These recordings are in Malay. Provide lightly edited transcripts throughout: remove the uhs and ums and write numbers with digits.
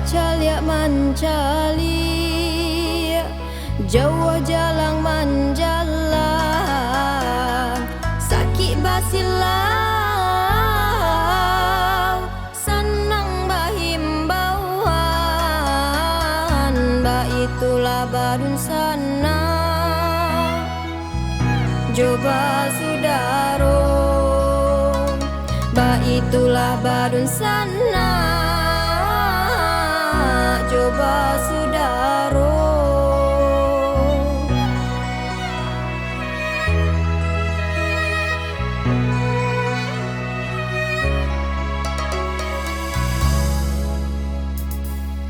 calia mancali Jawa jalang manjalang sakit basilau senang bahimbauan ba itulah badun sana coba sudaro ba itulah badun sana coba sudaro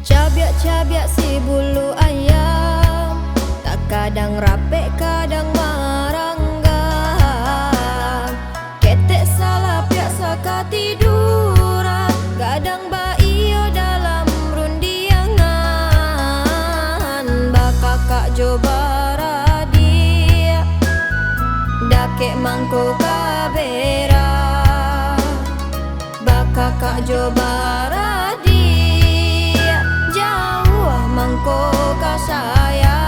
cabiak-cabiak si bulu ayam tak kadang rapek kadang maranggang ketek salah biasa katiduran kadang iyo dalam rundiangan bakakak coba radia dakek mangko kabera bakakak coba radia jauh mangko kasaya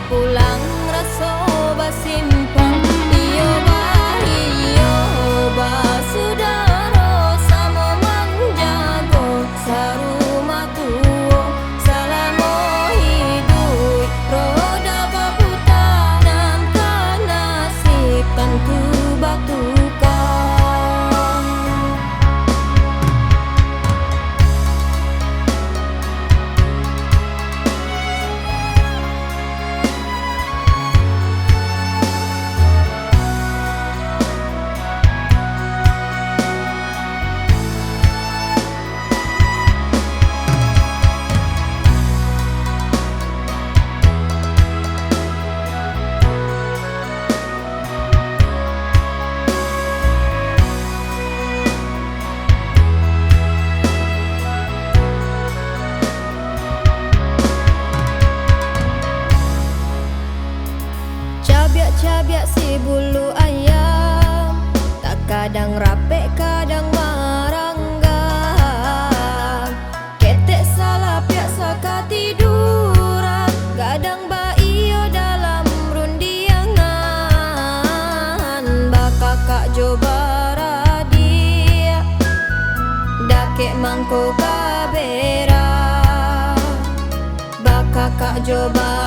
pulang raso basimpang iyo ba sudaro samo manjago saruma tuo salamo hidup roda babutanan kanasib tentu batukan cabiak si bulu ayam tak kadang rapek kadang maranggang ketek salah biasa katiduran kadang iyo dalam rundiangan bakakak coba radia dakek mangko kabera bakakak coba